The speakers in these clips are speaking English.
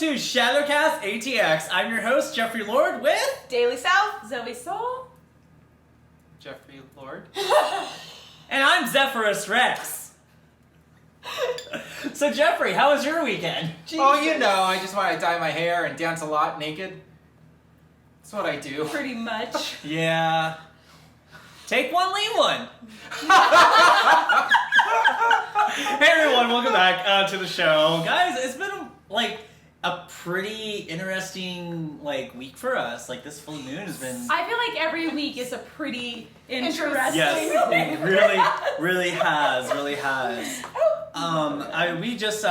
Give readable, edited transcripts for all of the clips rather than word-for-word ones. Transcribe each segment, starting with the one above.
to ShadowCast ATX. I'm your host, Jeffrey Lord, with Daily South, Zoe Soul, Jeffrey Lord, and I'm Zephyrus Rex. So Jeffrey, how was your weekend? Jesus. Oh, you know, I just want to dye my hair and dance a lot naked. That's what I do. pretty much. Yeah. Take one, leave one. Hey everyone, welcome back to the show. Guys, it's been like a pretty interesting week for us. Like this full moon has been... I feel like every week is a pretty interesting. Yes, it really has. We just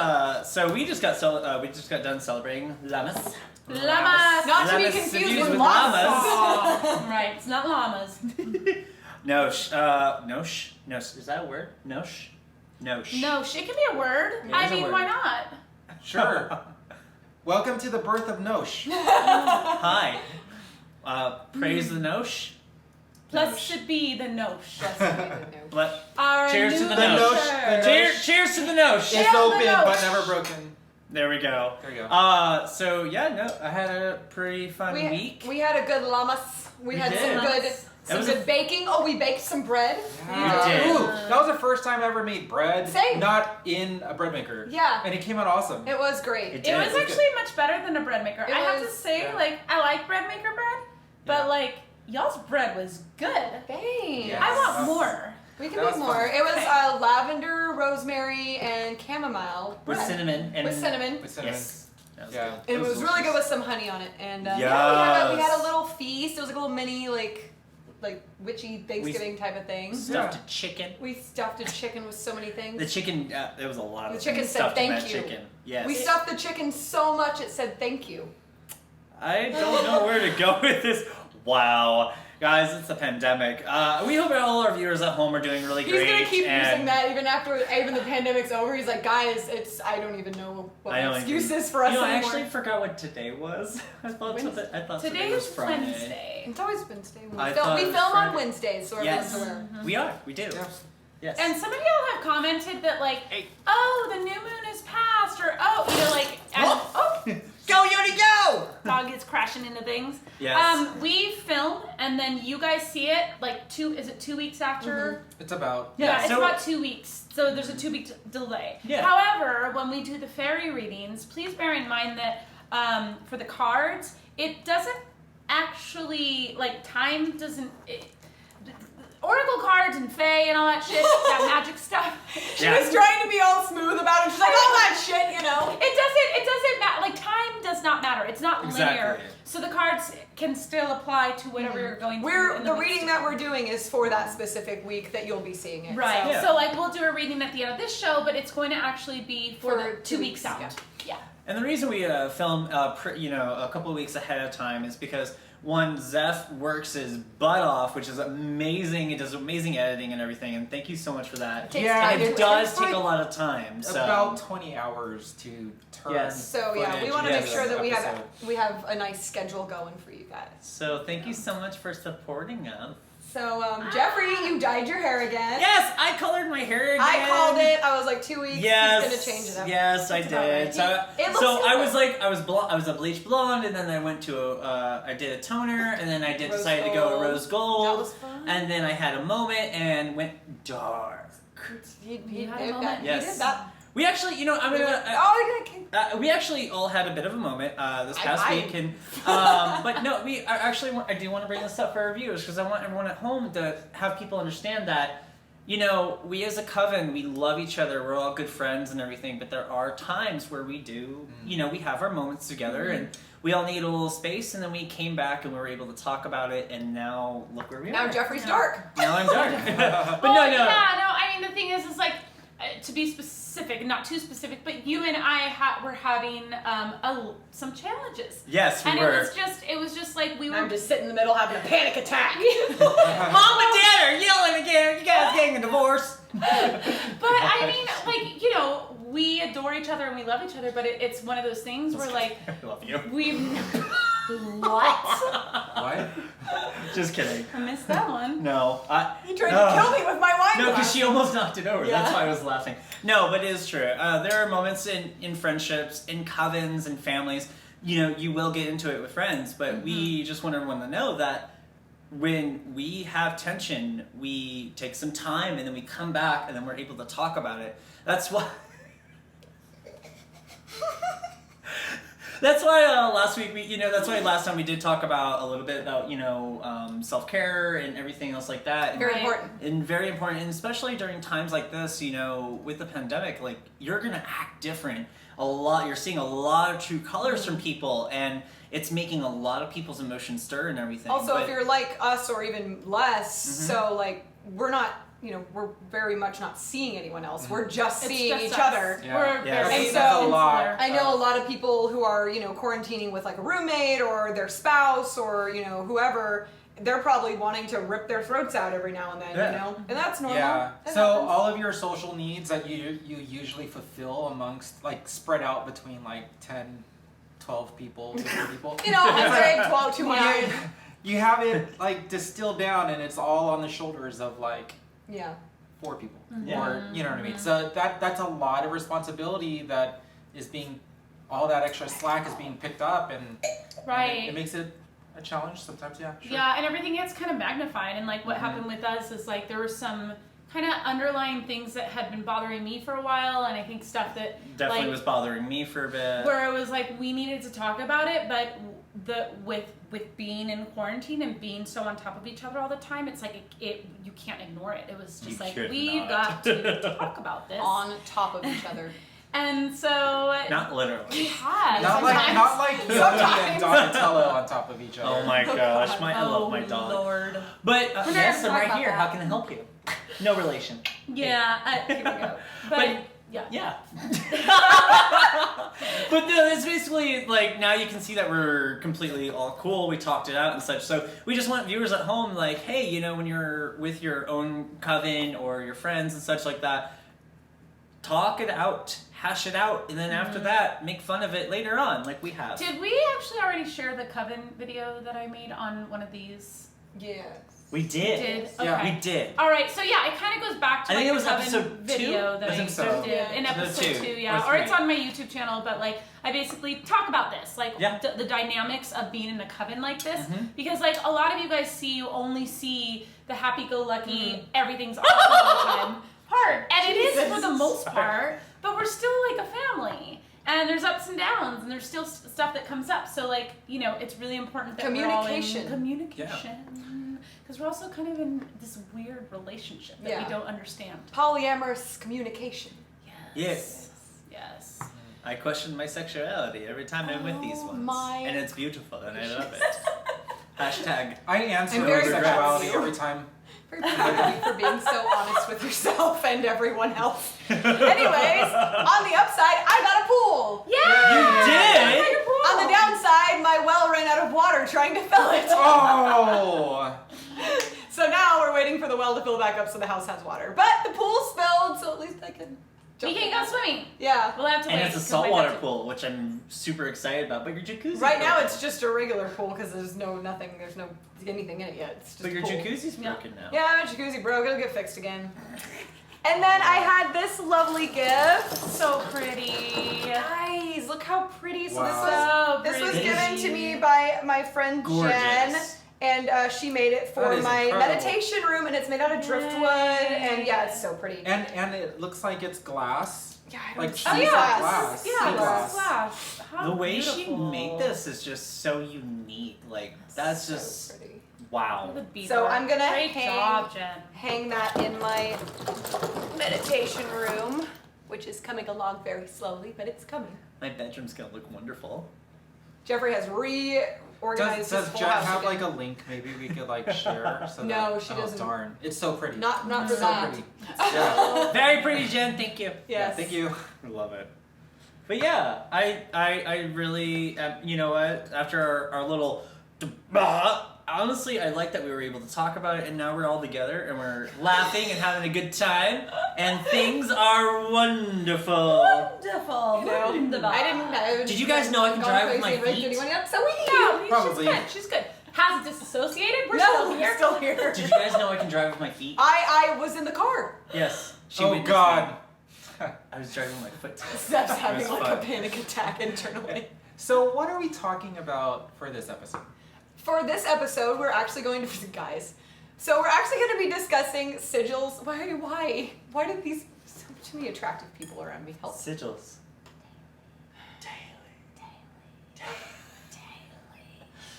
got done celebrating Llamas. Llamas. Not to be Llamas confused infused with with llamas. Oh, right, it's not llamas. Nosh. Is that a word? Nosh. No, it can be a word. It I is a mean, word. why not? Sure. Welcome to the birth of Nosh. Hi. Praise the Nosh. Blessed be the nosh. Cheers to the The nosh. nosh. Cheers to the nosh. It's open Nosh. but never broken. There we go. There you go. I had a pretty fun week. We had a good llamas. We had did. some good baking. Oh, we baked some bread. Yeah. did. Ooh, that was the first time I ever made bread. Same. Not in a bread maker. Yeah. And it came out awesome. It was great. It It was did. actually much better than a bread maker. It I have to was- say, yeah. I like bread maker bread, but Yeah. y'all's bread was good. Thanks. Yeah. I want more. We can That make was more. fun. It was lavender, rosemary, and chamomile With bread. cinnamon. And With cinnamon. With cinnamon. Yes. That was Yeah. good. And it was really delicious. good with some honey on it. And Yes. we had a little feast. It was like a little mini witchy Thanksgiving type of thing. Stuffed a chicken. We stuffed a chicken with so many things. The chicken, there was a lot of The chicken things said stuffed in thank that you. chicken. Yes. We stuffed the chicken so much it said thank you. I don't know where to go with this. Wow. Guys, it's a pandemic. We hope all our viewers at home are doing really He's great. gonna keep and using that even the pandemic's over. He's like, guys, I don't even know what I the don't excuse even- is for us I anymore. actually forgot what today was. I thought Today today was is Friday. Wednesday. It's always Wednesday. I We thought film it was on Friday. Wednesdays, so Yes. everyone's aware. We do. Yeah. Yes. And some of y'all have commented that Hey. oh, the new moon is past, or Go, Yoni, go! dog gets crashing into things. Yes. We film and then you guys see it is it 2 weeks after? It's about. Yeah, it's so- about 2 weeks. So there's a 2 week delay. Yeah. However, when we do the fairy readings, please bear in mind that for the cards, it doesn't actually time doesn't. Oracle cards and fae and all that shit, that magic stuff. She Yeah. was trying to be all smooth about it. She's like, all that shit, It doesn't matter. Time does not matter. It's not linear. Exactly. So the cards can still apply to whatever you're going through. in The weeks reading to that come. we're doing is for that specific week that you'll be seeing it. Right. So. Yeah. So we'll do a reading at the end of this show, but it's going to actually be for the 2 weeks out. Yeah. And the reason we film, a couple of weeks ahead of time is because one, Zeph works his butt off, which is amazing. He does amazing editing and everything, and thank you so much for that. It takes Yeah, time And it to- does it's take like- a lot of time. So About 20 hours to turn. Yes. So yeah, we footage want to make into sure an that episode. we have a nice schedule going for you guys. So thank you so much for supporting us. So Jeffrey, you dyed your hair again. Yes, I colored my hair again. I called it. I was like 2 weeks. Yes, He's gonna change it up. yes, I That's about did. right. So, It looks so I good. was I was a bleach blonde, and then I went to I did a toner, and then I Rose decided to go gold. to rose gold, That was fun. and then I had a moment and went dark. You had a did moment? that. Yes. You did that. We actually, I'm gonna. Oh, you did. We actually all had a bit of a moment this past I- week, and but no, I do want to bring this up for our viewers because I want everyone at home to have people understand that, we as a coven, we love each other, we're all good friends and everything, but there are times where we do, we have our moments together, and we all need a little space, and then we came back and we were able to talk about it, and now look where we are. Now Jeffrey's dark. Now I'm dark. But Well, no. I mean, the thing is to be specific, not too specific, but you and I were having some challenges. Yes, we And were. it was just like we were. I'm just sitting in the middle having a panic attack. Mom and Dad are yelling again. You guys getting a divorce. But I mean, we adore each other and we love each other, but it's one of those things where I love you. we've What? What? Just kidding. I missed that one. No, You tried to kill me with my wine no, glass. because she almost knocked it over. Yeah. That's why I was laughing. No, but it is true. There are moments in friendships, in covens, and families. You will get into it with friends, but we just want everyone to know that when we have tension, we take some time and then we come back and then we're able to talk about it. That's why. That's why last week that's why last time we did talk about a little bit about self-care and everything else like that. Very Right. important. And very important, and especially during times like this, with the pandemic, like you're gonna act different a lot. You're seeing a lot of true colors from people, and it's making a lot of people's emotions stir and everything. Also, But if you're like us or even less, so like we're not, we're very much not seeing anyone else. We're just It's seeing just each us. other. Yeah. We're Yeah. very And That's a so- lot. I know a lot of people who are, quarantining with like a roommate or their spouse or, whoever, they're probably wanting to rip their throats out every now and then, Yeah. And that's normal. Yeah. That So happens. all of your social needs that you usually fulfill amongst, like, spread out between like 10, 12 people, 50 people. 100, 12, 200. You have it like distilled down, and it's all on the shoulders of like Yeah. 4 people, Yeah. or you know what I mean. So that's a lot of responsibility that is all that extra slack is being picked up, and Right. it makes it a challenge sometimes. Yeah. Sure. Yeah, and everything gets kind of magnified. And like what happened with us is like there were some kind of underlying things that had been bothering me for a while, and I think stuff that definitely like, was bothering me for a bit. where it was like we needed to talk about it, but with being in quarantine and being so on top of each other all the time, it's like you can't ignore it. It was just You like could we've not. got to talk about this. On top of each other. And so Not we literally. had Not like sometimes. Yogi and Donatello on top of each other. Oh my Oh, gosh, God. I love my dog. Lord. But We're yes, never I'm talk right about here. that. How can I help you? No relation. Yeah, here we go. But yeah. Yeah. But no, it's basically like now you can see that we're completely all cool. We talked it out and such. So we just want viewers at home, like, hey, when you're with your own coven or your friends and such like that, talk it out, hash it out, and then after that, make fun of it later on, like we have. Did we actually already share the Coven video that I made on one of these? Yes. We did. Did? Yeah. Okay. We did. All right, so yeah, it kind of goes back to I think like, it was the Coven episode 2? video that I I think so. did in Episode episode 2 2, yeah, or or it's 3. on my YouTube channel. But like, I basically talk about this, like Yeah. the dynamics of being in a coven like this, Mhm. because like a lot of you guys only see the happy-go-lucky, everything's awesome all the time part, and it is for the most part. But we're still like a family. And there's ups and downs, and there's still stuff that comes up. So, like, it's really important that we're all in communication. Because we're also kind of in this weird relationship that we don't understand. Polyamorous communication. Yes. Yes. I question my sexuality every time I'm with these ones. my And it's beautiful, and I love it. Hashtag. I answer I'm very sexuality proud of you. every time. Very proud of you for being so honest with yourself and everyone else. Anyways, on the upside, I got a pool. Yeah! You did? On the downside, my well ran out of water trying to fill it. Oh. So now we're waiting for the well to fill back up so the house has water. But the pool's filled, so at least I can We can go swimming. Yeah. We'll have to And wait. it's a 'cause my saltwater budget- pool, which I'm super excited about. But your jacuzzi. Right now broken. it's just a regular pool because there's no anything in it yet. It's just But a your pool. jacuzzi's Yeah. broken now. Yeah, my jacuzzi broke. It'll get fixed again. And then I had this lovely gift. So pretty. Guys, look how pretty. So Wow. So this was pretty. given to me by my friend Jen. Gorgeous. And she made it for That is my incredible. meditation room, and it's made out of driftwood. And yeah, it's so pretty. And it looks like it's glass. Yeah, I Like don't Oh sea yeah, glass. yeah, Sea glass. glass. How The way she beautiful. made this is just so unique. Like that's so just pretty. wow. Look at the So I'm gonna Great hang- job, Jen. Hang that in my meditation room, which is coming along very slowly, but it's coming. My bedroom's gonna look wonderful. Jeffrey has reorganized Does his whole Jen house have again. like a link maybe we could like share? So No, that, she oh, doesn't. Darn, it's so pretty. Not for so that. pretty. Yeah. Very pretty, Jen. Thank you. Yes. Thank you. I love it. But yeah, I really, you know what? After our little, honestly, I like that we were able to talk about it, and now we're all together, and we're laughing and having a good time, and things are wonderful. Wonderful. Wonderful. I didn't know. Did you guys know I can drive with my feet? Anyone else? So we Yeah, Probably. she's good. She's good. Has it disassociated? We're No, still we're here. still here. Did you guys know I can drive with my feet? I was in the car. Yes. She Oh witnessed God. me. I was driving with my foot. Steph's having was like fun. a panic attack internally. So what are we talking about for this episode? For this episode, we're actually going to guys. So we're actually going to be discussing sigils. Why did these so many attractive people around me help? Sigils.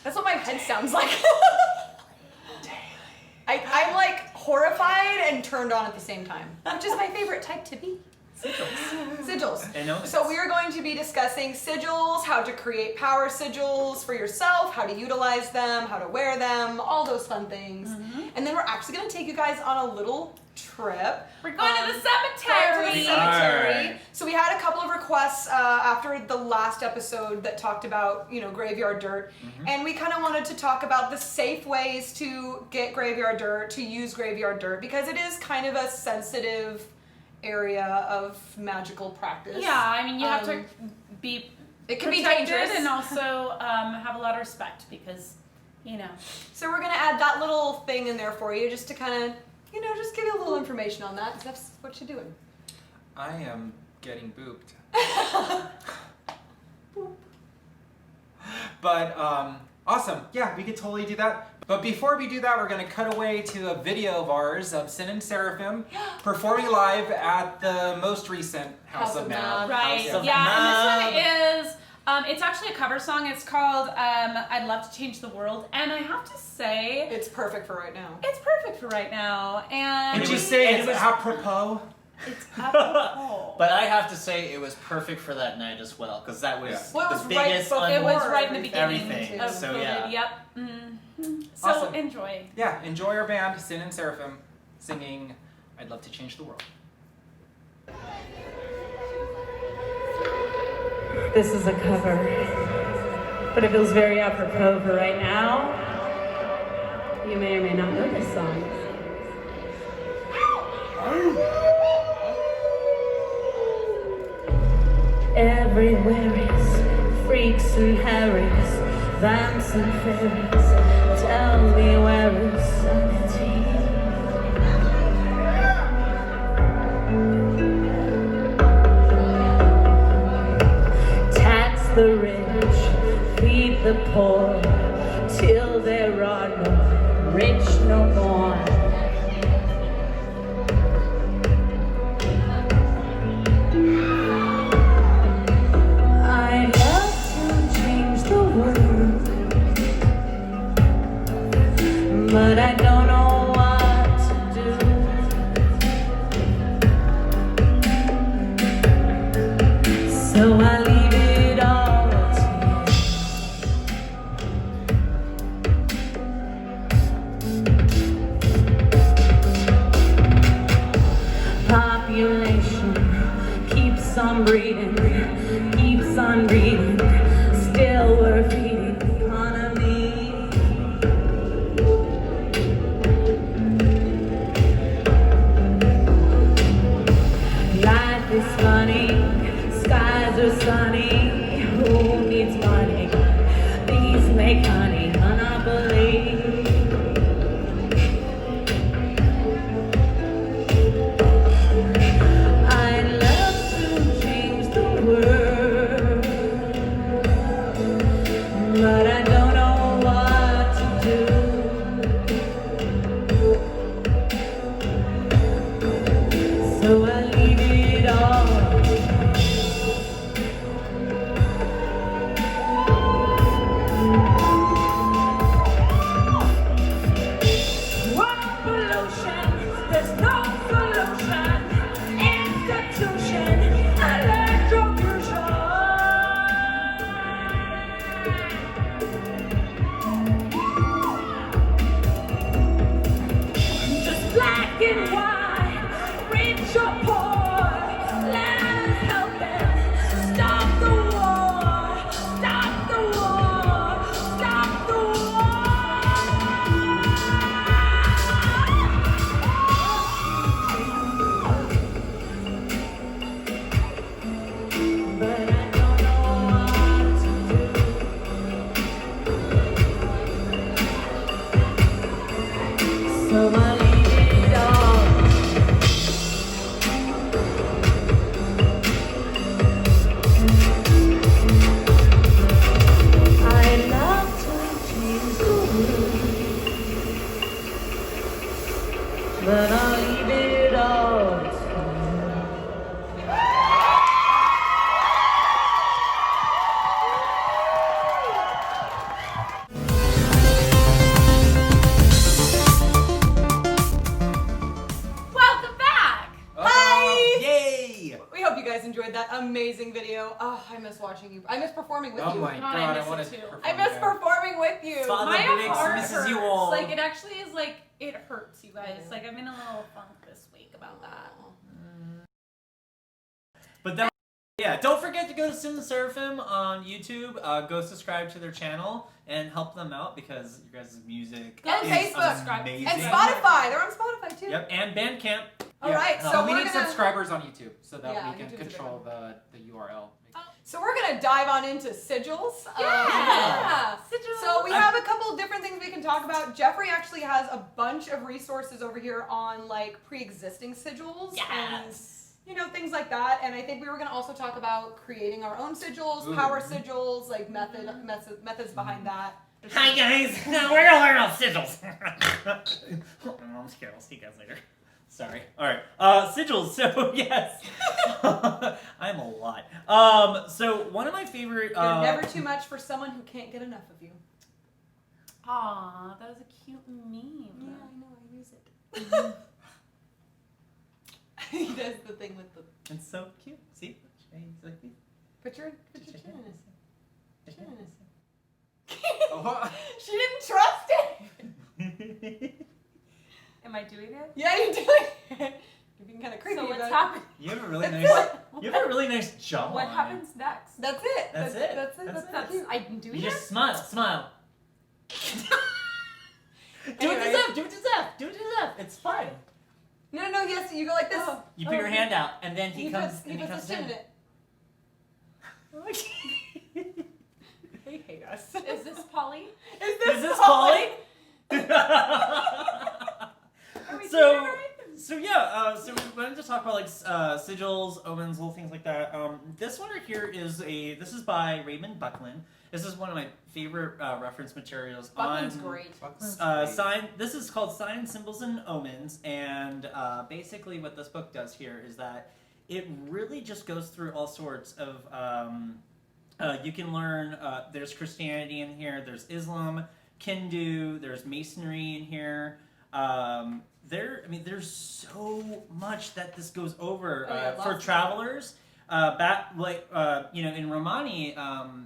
That's what my head sounds like. I'm like horrified and turned on at the same time, which is my favorite type to be. Sigils. I know. So we are going to be discussing sigils, how to create power sigils for yourself, how to utilize them, how to wear them, all those fun things. And then we're actually going to take you guys on a little trip. We're going to the Going cemetery. to the cemetery. Alright. So we had a couple of requests after the last episode that talked about, graveyard dirt. And we kind of wanted to talk about the safe ways to get graveyard dirt, to use graveyard dirt, because it is kind of a sensitive area of magical practice. Yeah, I mean, you have to be It can be protected dangerous. and also have a lot of respect because, So we're going to add that little thing in there for you just to kind of, just give you a little information on that. That's what you're doing. I am getting booped. But awesome. Yeah, we could totally do that. But before we do that, we're going to cut away to a video of ours of Sin and Seraphim performing live at the most recent House of Mad. right, House of yeah, and this one is, it's actually a cover song. It's called I'd Love to Change the World, and I have to say, It's perfect for right now. it's perfect for right now, and Would you was- say and it's it was- apropos? it's apropos. But I have to say it was perfect for that night as well, because that was Yeah. Well, it the was right biggest before- It was right in the beginning everything. of So, COVID. yeah. Yep. So Awesome. enjoy. Yeah, enjoy our band, Sin and Seraphim, singing I'd Love to Change the World. This is a cover, but it feels very apropos for right now. You may or may not know this song. Everywhere is freaks and harries, vamps and fairies. Tell me where is sanity? Tax the rich, feed the poor, till there are no rich no more. I love to change the world, but I don't know what to do. So I leave it all to you. Population keeps on breeding, keeps on breeding. Still we're feeding the economy. Life is funny, skies are sunny. Who needs money? Bees make honey, monopoly. I'd love to change the world, but I don't know what to do. So I leave it all. World pollution, there's no solution. Institution, electrocution. Just black and white, rich or poor, let us help them. Stop the war, stop the war, stop the war. guys enjoyed that amazing video. Oh, I miss watching you. I miss performing with Oh you. my God, god, I miss I want it to too. I miss performing with you. Father My Biggs heart misses you hurts. all. Like, it actually is like, it hurts, you guys. Like, I'm in a little funk this week about that. But then, yeah, don't forget to go to Sin and Seraphim on YouTube. Go subscribe to their channel and help them out because your guys' music And is Facebook. amazing. And Spotify. They're on Spotify too. Yep, and Bandcamp. All right, so So we we're need gonna subscribers on YouTube so that Yeah, we can YouTube's a big control the URL. we're gonna dive on into sigils. Yeah. Sigils. So we have a couple different things we can talk about. Jeffrey actually has a bunch of resources over here on like pre-existing sigils and things like that. And I think we were gonna also talk about creating our own sigils, power sigils, like methods behind that. Hi guys, we're gonna learn about sigils. I'm scared. I'll see you guys later. Sorry. All right. Sigils. So yes, I'm a lot. So one of my favorite. You're never too much for someone who can't get enough of you. Aw, that was a cute meme. Yeah, I know. I use it. He does the thing with the. It's so cute. See, he's like me. Put your chin in his. Chin in his. Oh. She didn't trust it. Am I doing it? Yeah, you do it. You're being kind of creepy. So what's but happening? You have a really That's nice. You have a really nice jawline. What happens next? That's it. That's it. That's it. That's That's, That's, cute. I'm doing You it? just smile. Smile. Do it to Anyway. Zeph. Do it to Zeph. Do it to Zeph. It's fine. No, yes, you go like this. Oh. You put your hand out, and then he comes. He puts his chin in it. They hate us. Is this Polly? Is this Polly? Are we So- doing it right? So yeah, so we wanted to talk about like sigils, omens, little things like that. This one right here is this is by Raymond Buckland. This is one of my favorite reference materials Buckland's on great. sign. This is called Signs, Symbols, and Omens, and basically what this book does here is that it really just goes through all sorts of. You can learn. There's Christianity in here. There's Islam, Hindu. There's Masonry in here. There's so much that this goes over for travelers. In Romani,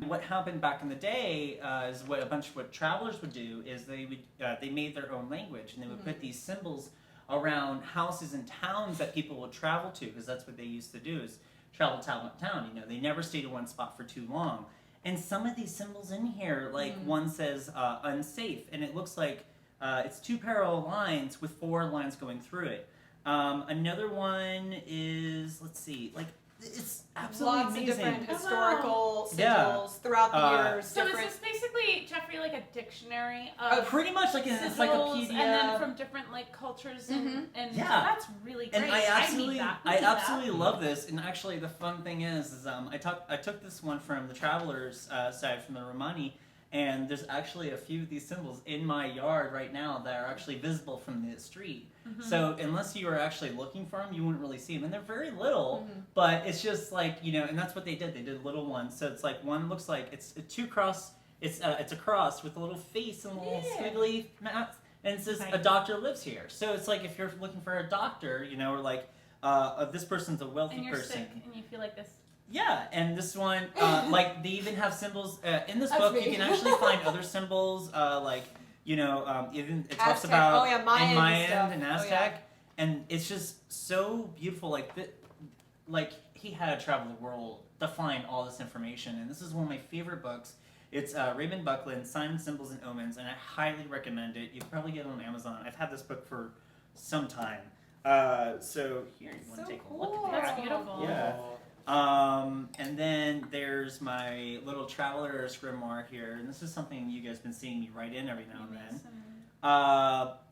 what happened back in the day is what travelers would do is they made their own language and they would put these symbols around houses and towns that people would travel to because that's what they used to do is travel town to town. They never stayed in one spot for too long. And some of these symbols in here, like one says unsafe, and it looks like it's two parallel lines with four lines going through it. Another one is, let's see, like it's absolutely Lots amazing. of different historical sigils Yeah. throughout the years. So different... is this basically, Jeffrey, like a dictionary of Pretty much like an sigils encyclopedia. and then from different like cultures and Yeah. that's really great. And I absolutely, need that. We I need that. absolutely love this. And actually, the fun thing is I took this one from the Travelers side from the Romani, and there's actually a few of these symbols in my yard right now that are actually visible from the street. So unless you were actually looking for them, you wouldn't really see them. And they're very little, but it's just like, and that's what they did. They did little ones. So it's like one looks like it's a cross. It's a cross with a little face and a little squiggly mouth, and it says a doctor lives here. So it's like if you're looking for a doctor, or like this person's a wealthy and you're person. sick and you feel like this. Yeah, and this one, like they even have symbols in this That's book. me. You can actually find other symbols, even it talks Aztec. about Oh, yeah, Mayan in Mayan stuff. and Oh, Aztec, yeah. and it's just so beautiful. Like he had to travel the world to find all this information, and this is one of my favorite books. It's Raymond Buckland, Signs, Symbols, and Omens, and I highly recommend it. You can probably get it on Amazon. I've had this book for some time. So here, you want to take a look at that? That's beautiful. Yeah. And then there's my little traveler's grimoire here, and this is something you guys have been seeing me write in every now and then.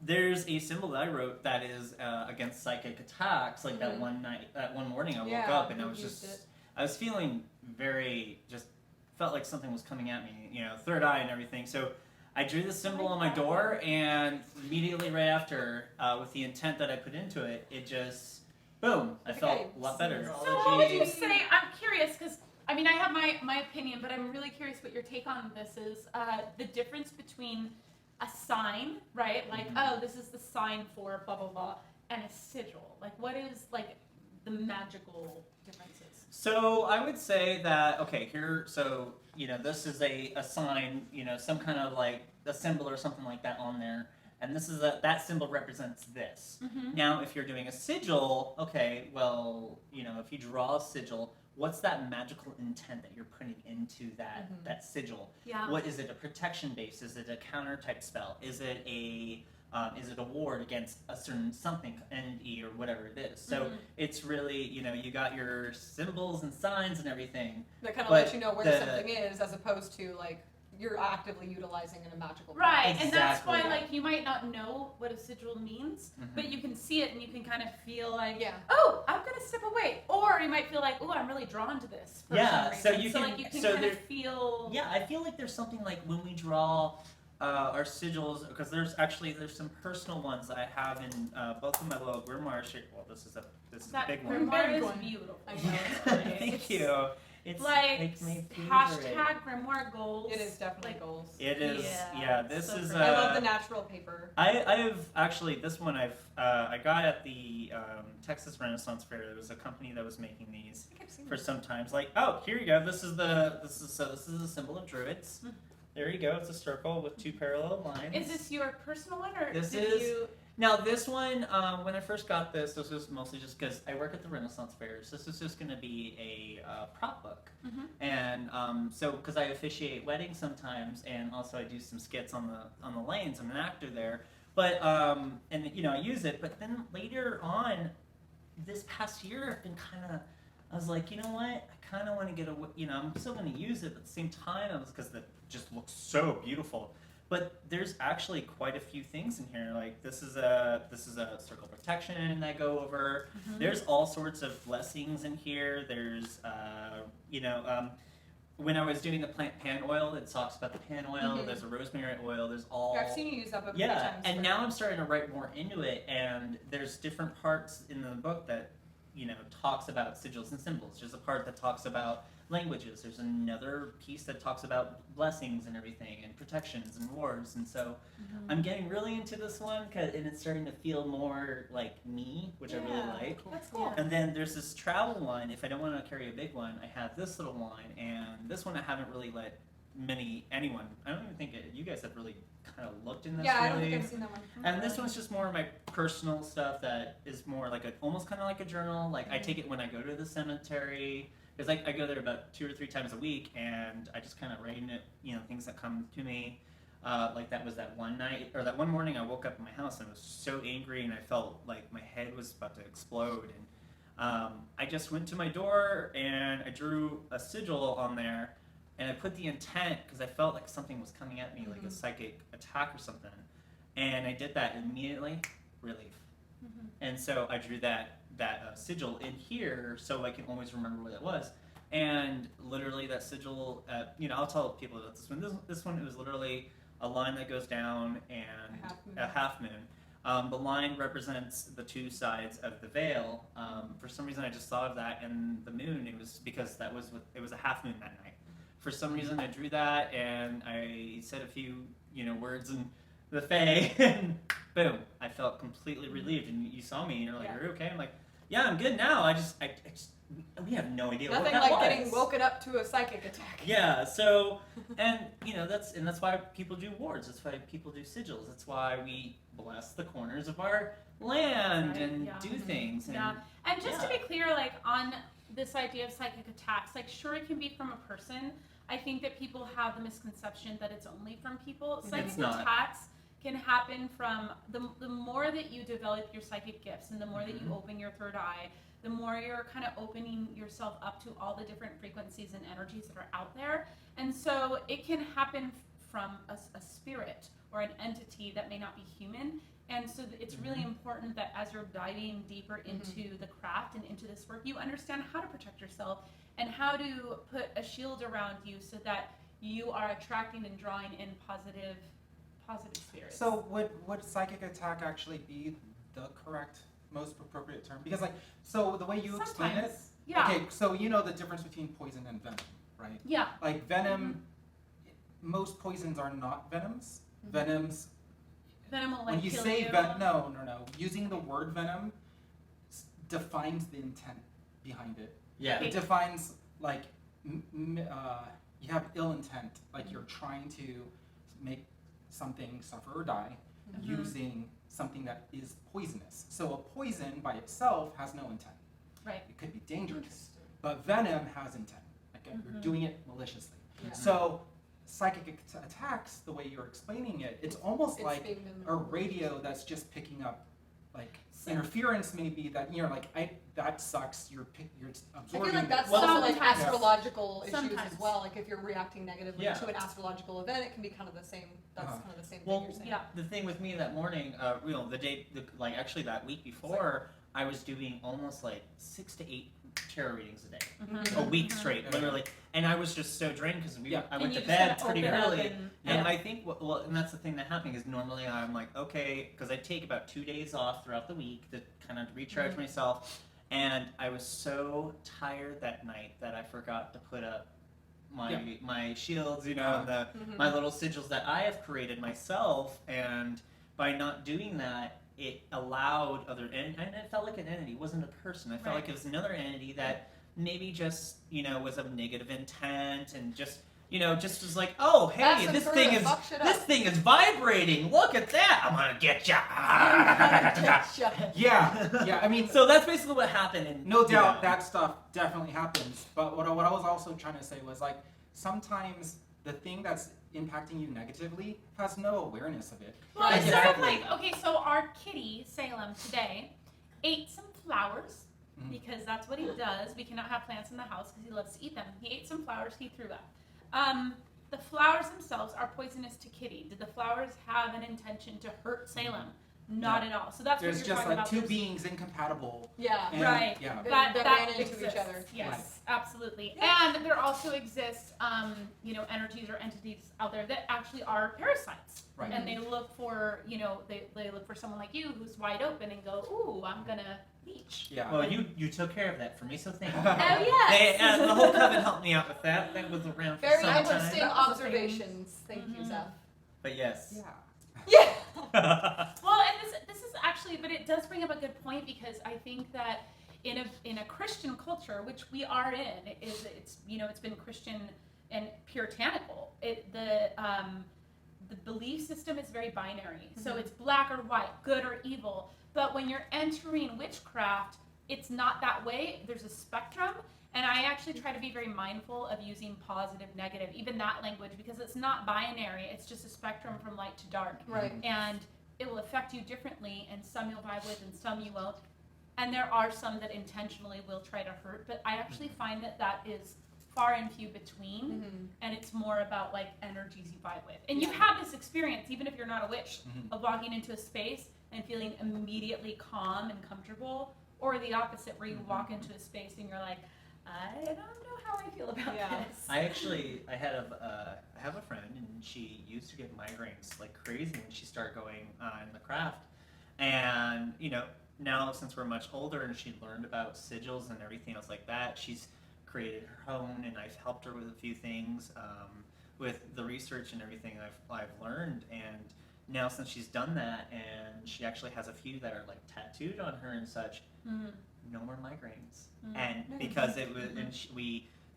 There's a symbol that I wrote that is against psychic attacks. Like that one morning I woke up and I was feeling felt like something was coming at me, third eye and everything. So I drew this symbol on my door, and immediately right after, with the intent that I put into it, it just, boom, I felt a lot better. So what would you say? I'm curious because I have my opinion, but I'm really curious what your take on this is. The difference between a sign, right? Like, oh, this is the sign for blah blah blah, and a sigil. Like, what is like the magical differences? So I would say that, okay, here, so, this is a sign, some kind of like a symbol or something like that on there. And this is that symbol represents this. Mm-hmm. Now, if you're doing a sigil, okay, well, if you draw a sigil, what's that magical intent that you're putting into that sigil? Yeah. What is it? A protection base? Is it a counter type spell? Is it a ward against a certain something, entity or whatever it is? So it's really, you got your symbols and signs and everything. That kind of let you know where something is, as opposed to like you're actively utilizing in a magical right, practice. and that's why like you might not know what a sigil means, but you can see it and you can kind of feel like, oh, I'm gonna step away, or you might feel like, oh, I'm really drawn to this. For some reason. So you can kind of feel. Yeah, I feel like there's something like when we draw our sigils, because there's some personal ones that I have in both of my little grimoire. Well, this is a big one. Grimoire is beautiful. I know. Thank you. It's like my favorite. hashtag grimoire goals. It is definitely goals. It is. Yeah, this is. I love the natural paper. I've actually, this one I got at the Texas Renaissance Fair. There was a company that was making these for some times. Like, oh, here you go. This is the symbol of druids. There you go. It's a circle with two parallel lines. Is this your personal one, or Now this one, when I first got this was mostly just because I work at the Renaissance Fairs. This is just going to be a prop book, and so because I officiate weddings sometimes, and also I do some skits on the lanes. I'm an actor there, but and I use it. But then later on, this past year, I've been I was like, you know what? I kind of want to get away. I'm still going to use it, but at the same time, because it just looks so beautiful. But there's actually quite a few things in here. Like this is a circle protection that I go over. There's all sorts of blessings in here. There's when I was doing the plant pan oil, it talks about the pan oil. There's a rosemary oil. There's all. I've seen you use that book many times. And now I'm starting to write more into it. And there's different parts in the book that talks about sigils and symbols. There's a part that talks about languages. There's another piece that talks about blessings and everything, and protections and wards. And so I'm getting really into this one, and it's starting to feel more like me, which I really like. That's cool. And then there's this travel one. If I don't want to carry a big one, I have this little line, and this one I haven't really let anyone. I don't even think you guys have really kind of looked in this. Yeah, really. I don't think I've seen that one. And this one's just more of my personal stuff that is more like almost kind of like a journal. Like I take it when I go to the cemetery, because I go there about 2 or 3 times a week, and I just kind of write in it, things that come to me. Like that was that one night, or that one morning I woke up in my house and I was so angry and I felt like my head was about to explode. And I just went to my door and I drew a sigil on there. And I put the intent because I felt like something was coming at me, like a psychic attack or something. And I did that immediately, relief. And so I drew that sigil in here so I can always remember what it was. And literally that sigil, I'll tell people about this one. This one, it was literally a line that goes down and a half moon. The line represents the two sides of the veil. For some reason I just thought of that, and the moon, it was because it was a half moon that night. For some reason, I drew that, and I said a few, words in the Fae, and boom, I felt completely relieved. And you saw me, and you're like, "Are you okay?" I'm like, "Yeah, I'm good now." I just, we have no idea what that was. Nothing like getting woken up to a psychic attack. Yeah. So, and that's why people do wards. That's why people do sigils. That's why we bless the corners of our land and do things. And just to be clear, like on this idea of psychic attacks, like sure it can be from a person. I think that people have the misconception that it's only from people. Psychic attacks can happen from the more that you develop your psychic gifts and the more that you open your third eye, the more you're kind of opening yourself up to all the different frequencies and energies that are out there. And so it can happen from a spirit or an entity that may not be human. And so it's really important that as you're diving deeper into the craft and into this work, you understand how to protect yourself and how to put a shield around you so that you are attracting and drawing in positive spirits. So would psychic attack actually be the correct, most appropriate term? Because so the way you explain it, okay, so you know the difference between poison and venom, right? Yeah. Like venom, most poisons are not venoms. Venoms. Venom will when you say no. Using the word venom defines the intent behind it. Yeah. It defines like you have ill intent, like you're trying to make something suffer or die using something that is poisonous. So a poison by itself has no intent. Right. It could be dangerous, but venom has intent. Like you're doing it maliciously. Yeah. So psychic attacks, the way you're explaining it, it's almost It's like being done a maliciously. radio that's just picking up like interference, maybe that that sucks. You're I absorbing. feel like that's Well, also like sometimes. astrological issues Sometimes. as well. Like if you're reacting negatively Yeah. to an astrological event, it can be kind of the same. That's kind of the same thing Well, you're saying. Yeah. the thing with me that morning, actually that week before, I was doing almost like 6 to 8 tarot readings a day, Mm-hmm. a week straight, literally. And I was just so drained because I went to And you just bed gotta pretty open up early. and- And I think, and that's the thing that happened is normally I'm like, okay, because I take about 2 days off throughout the week to kind of recharge myself. And I was so tired that night that I forgot to put up my shields, my little sigils that I have created myself. And by not doing that, it allowed and it felt like an entity. It wasn't a person. I felt like it was another entity that maybe just, was of negative intent and just was like, oh, hey, That's this absurd. thing Fuck shit up. this thing is vibrating. Look at that. I'm gonna get ya. yeah. I mean, So that's basically what happened. And no doubt that stuff definitely happens. But what I was also trying to say was like sometimes the thing that's impacting you negatively has no awareness of it. Well, it's Like, sort of like, okay, so our kitty, Salem, today ate some flowers because that's what he does. We cannot have plants in the house because he loves to eat them. He ate some flowers, he threw up. The flowers themselves are poisonous to Kitty. Did the flowers have an intention to hurt Salem? Not at all. So that's There's what you're just talking like about. two There's- beings incompatible. Yeah. And, Right. Yeah. That ran into exists. each other. Yes, absolutely. And there also exists, energies or entities out there that actually are parasites. Right. And they look for, they look for someone like you who's wide open and go, ooh, I'm gonna leech. Yeah. Well, you took care of that for me, so thank you. Oh yes. The whole coven helped me out with that. That was around for Very some interesting time. That was a thing. observations. Thank you, Zeph. But yes. Yeah. Yeah. Well, and this is actually, but it does bring up a good point because I think that in a Christian culture, which we are in, it's been Christian and puritanical. The belief system is very binary, so it's black or white, good or evil. But when you're entering witchcraft, it's not that way. There's a spectrum. And I actually try to be very mindful of using positive, negative, even that language, because it's not binary. It's just a spectrum from light to dark. Right. And it will affect you differently, and some you'll vibe with and some you won't. And there are some that intentionally will try to hurt, but I actually find that is far and few between, and it's more about like energies you vibe with. And you have this experience, even if you're not a witch, of walking into a space and feeling immediately calm and comfortable, or the opposite, where you walk into a space and you're like, I don't know how I feel about this. I have a friend, and she used to get migraines like crazy when she started going in the craft. And now since we're much older and she learned about sigils and everything else like that, she's created her own, and I've helped her with a few things with the research and everything I've learned. And now since she's done that, and she actually has a few that are like tattooed on her and such. No more migraines, and because it was,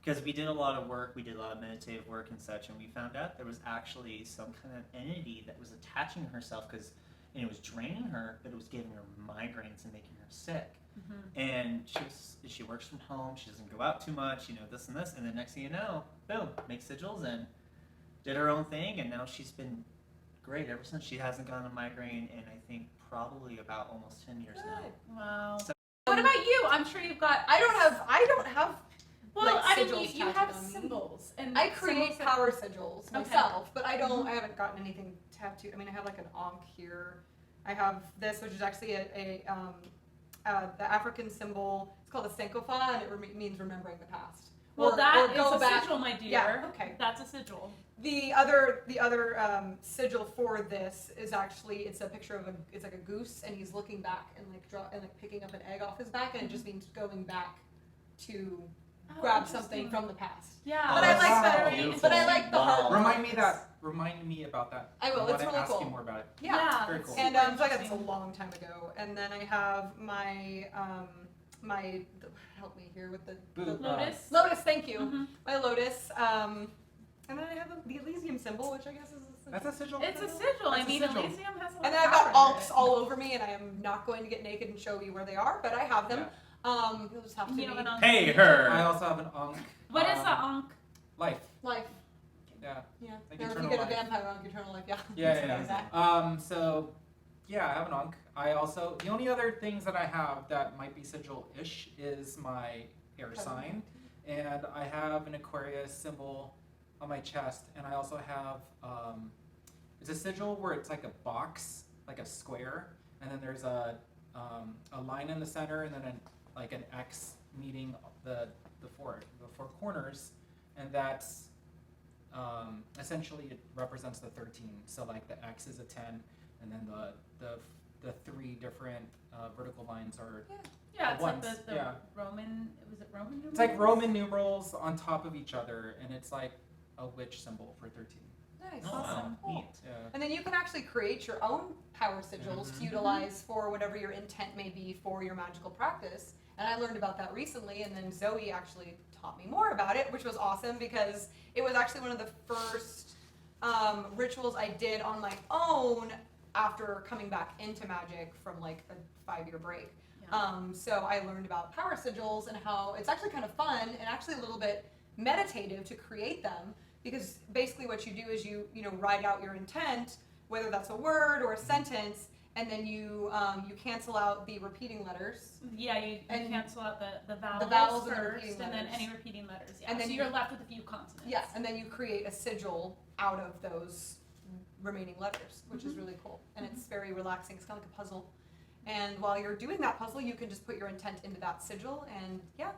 because we did a lot of work, we did a lot of meditative work and such, and we found out there was actually some kind of entity that was attaching herself, and it was draining her, but it was giving her migraines and making her sick. And she works from home, she doesn't go out too much, this and this, and then next thing you know, boom, make sigils and did her own thing, and now she's been great ever since. She hasn't gotten a migraine in, I think, probably about almost 10 years now. Wow. So- What about you? I'm sure you've got. I don't have. Well, like, I mean, sigils you have tattooed on me. symbols, and I create symbols that- power sigils Okay. myself, but I haven't gotten anything tattooed. I mean, I have like an ankh here. I have this, which is actually the African symbol. It's called a Sankofa, and it means remembering the past. Well, Or that is go a back. sigil, my dear. Yeah, okay. That's a sigil. The other sigil for this is actually, it's a picture of it's like a goose, and he's looking back and like picking up an egg off his back, and it just means going back to grab something interesting. from the past. Yeah. But I like wow. that. Beautiful. But I like the heart. Wow. Remind me about that. I will, I it's want to really ask cool. you more about it. Yeah. Very cool. And Super so I got this a interesting. long time ago. And then I have my help me here with the Lotus. Lotus, thank you. Mhm. My lotus. And then I have the Elysium symbol, which I guess is a That's a sigil. It's a sigil. That's a sigil. Elysium has a lot And then of I've got power in alks it. all over me, and I am not going to get naked and show you where they are, but I have them. You'll just have to You know be what Ankh Pay means? her. I also have an Ankh. What is the Ankh? Life. life. Yeah. Yeah. Like Or if you eternal get a life. vampire on eternal life, yeah. Yeah, Something yeah, like that. So, yeah, I have an Ankh. I also, the only other things that I have that might be sigil-ish is my air sign. And I have an Aquarius symbol on my chest. And I also have, it's a sigil where it's like a box, like a square. And then there's a line in the center and then like an X meeting the four corners. And that's, essentially it represents the 13. So like the X is a 10, and then the three different vertical lines are. Yeah, it's ones, like the yeah. Roman. Was it Roman numerals? It's like Roman numerals on top of each other, and it's like a witch symbol for 13. Nice. Oh, Awesome. wow. Neat. Yeah. And then you can actually create your own power sigils to utilize for whatever your intent may be for your magical practice. And I learned about that recently, and then Zoe actually taught me more about it, which was awesome because it was actually one of the first rituals I did on my own after coming back into magic from like a 5-year break. Yeah. So I learned about power sigils and how it's actually kind of fun and actually a little bit meditative to create them, because basically what you do is you write out your intent, whether that's a word or a sentence, and then you cancel out the repeating letters. Yeah, you And cancel out the vowels, vowels and the first, repeating and then letters. any repeating letters. Yeah. And then so you- you're left with a few consonants. Yeah, and then you create a sigil out of those remaining letters, which is really cool. And it's very relaxing. It's kind of like a puzzle. And while you're doing that puzzle, you can just put your intent into that sigil. And yeah,